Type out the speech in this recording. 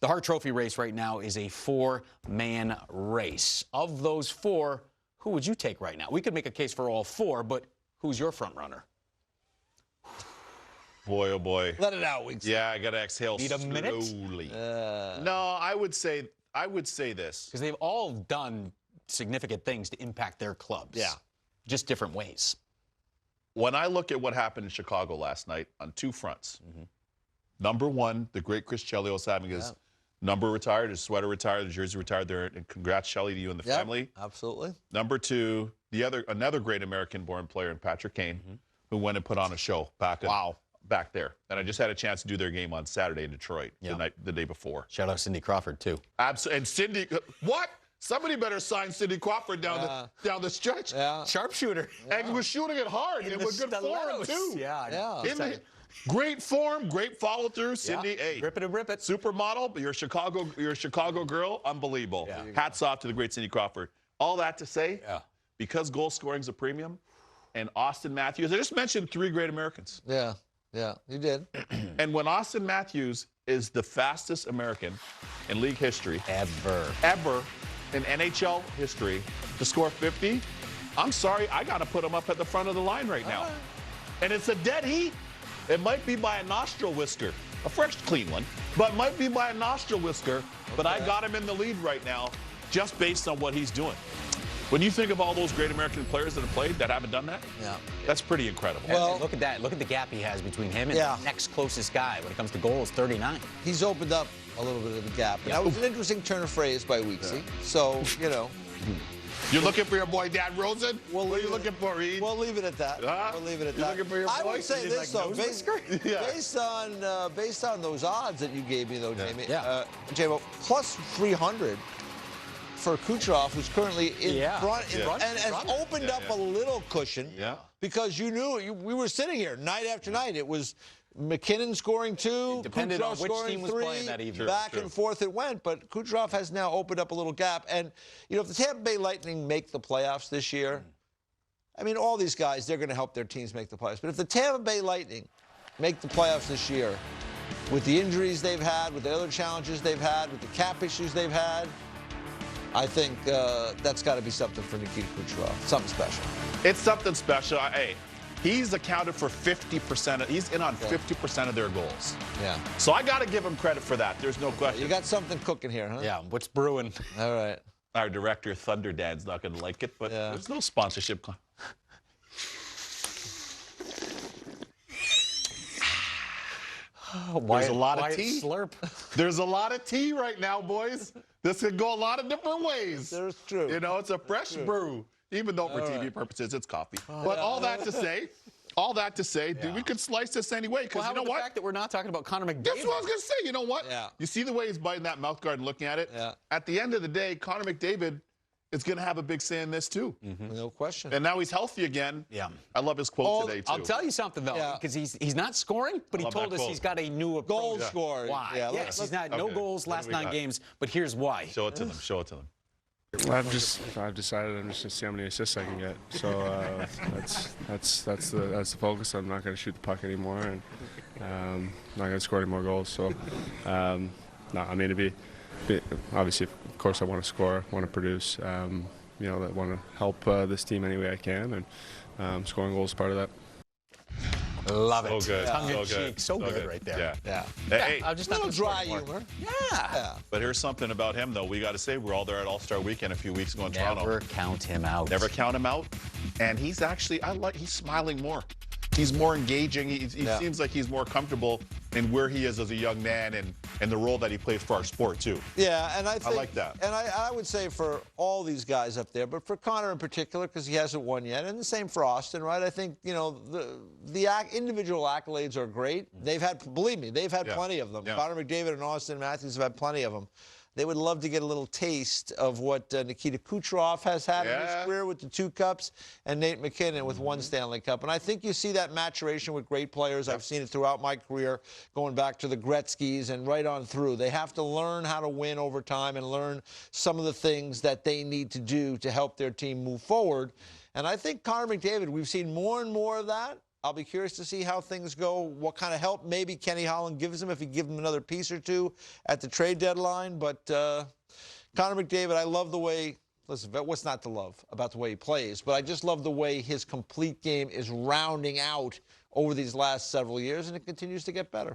The Hart Trophy race right now is a four-man race. Of those four, who would you take right now? We could make a case for all four, but who's your front runner? Boy, oh boy. Let it out, Wings. Yeah, I got to exhale Need a minute? slowly. No, I would say this. Because they've all done significant things to impact their clubs. Yeah. Just different ways. When I look at what happened in Chicago last night on two fronts, number one, the great Chris Chelios having his number retired, his sweater retired, his jersey retired there, and congrats, Shelly, to you and the family. Absolutely. Number two, another great American-born player in Patrick Kane, who went and put on a show back there. And I just had a chance to do their game on Saturday in Detroit the day before. Shout out Cindy Crawford, too. Absolutely. And Cindy, what? Somebody better sign Cindy Crawford down the stretch. Yeah. Sharpshooter. And was shooting it hard. In it the was good form, too. Yeah. Great form, great follow through. Cindy, hey, rip it and rip it. Supermodel, but you're a Chicago girl, unbelievable. Yeah. Hats off to the great Cindy Crawford. All that to say, because goal scoring's a premium, and Austin Matthews, I just mentioned three great Americans. Yeah, you did. And when Austin Matthews is the fastest American in league history ever in NHL history to score 50, I'm sorry, I got to put him up at the front of the line right now. And it's a dead heat. It might be by a nostril whisker, a fresh, clean one, but might be by a nostril whisker. But I got him in the lead right now just based on what he's doing. When you think of all those great American players that have played that haven't done that, that's pretty incredible. Well, look at that. Look at the gap he has between him and the next closest guy when it comes to goals, 39. He's opened up a little bit of the gap. And that was an interesting turn of phrase by Weeksy. So, you know. You're looking for your boy, Dan Rosen? What are you looking for, Reed? We'll leave it at that. We'll leave it at that. You're looking for your boy? I would say this, though. Based on those odds that you gave me, though, Jamie, J-Mo, plus 300 for Kucherov, who's currently in front, and has opened up a little cushion because you knew we were sitting here night after night. It was McKinnon scoring 2, depended on Kucherov which scoring team was 3, playing that evening. back and forth it went. But Kucherov has now opened up a little gap. And, you know, if the Tampa Bay Lightning make the playoffs this year, I mean, all these guys, they're going to help their teams make the playoffs. But if the Tampa Bay Lightning make the playoffs this year, with the injuries they've had, with the other challenges they've had, with the cap issues they've had, I think that's got to be something for Nikita Kucherov, something special. It's something special. Hey, he's accounted for 50%. He's in on 50% of their goals. Yeah. So I got to give him credit for that. There's no question. You got something cooking here, huh? Yeah. What's brewing? All right. Our director, Thunder Dad's not going to like it, but there's no sponsorship. There's a lot of tea. Slurp. There's a lot of tea right now, boys. This could go a lot of different ways. That's true. You know, it's a fresh brew. Even though for TV purposes, it's coffee. But all that to say, we could slice this anyway. Because you know what? The fact that we're not talking about Connor McDavid. That's what I was going to say. You know what? Yeah. You see the way he's biting that mouth guard and looking at it? Yeah. At the end of the day, Connor McDavid is going to have a big say in this, too. No question. And now he's healthy again. Yeah. I love his quote today, too. I'll tell you something, though, because he's not scoring, but he told us he's got a new approach. Goal scoring. Why? Yeah, yes, he's not no goals last 9 games, but here's why. Show it to them. Show it to them. I've decided I'm just gonna see how many assists I can get. So that's the focus. I'm not gonna shoot the puck anymore, and not gonna score any more goals. So no, I mean to be obviously, of course, I want to score, want to produce. You know, I want to help this team any way I can, and scoring goals is part of that. Love it. So good. Tongue in cheek. So good right there. Yeah. Hey, I'm just a little dry humor. Yeah. But here's something about him, though. We got to say, we're all there at All-Star Weekend a few weeks ago in Toronto. Never count him out. Never count him out. And he's actually, he's smiling more. He's more engaging. He seems like he's more comfortable in where he is as a young man and the role that he plays for our sport, too. Yeah, and I like that. And I would say for all these guys up there, but for Connor in particular, because he hasn't won yet, and the same for Austin, right? I think, you know, the individual accolades are great. They've had, believe me, they've had plenty of them. Yeah. Connor McDavid and Austin Matthews have had plenty of them. They would love to get a little taste of what Nikita Kucherov has had in his career with the 2 cups and Nate McKinnon with 1 Stanley Cup. And I think you see that maturation with great players. I've seen it throughout my career, going back to the Gretzkys and right on through. They have to learn how to win over time and learn some of the things that they need to do to help their team move forward. And I think Connor McDavid, we've seen more and more of that. I'll be curious to see how things go, what kind of help maybe Kenny Holland gives him if he gives him another piece or two at the trade deadline. But Connor McDavid, I love the way, listen, what's not to love about the way he plays, but I just love the way his complete game is rounding out over these last several years, and it continues to get better.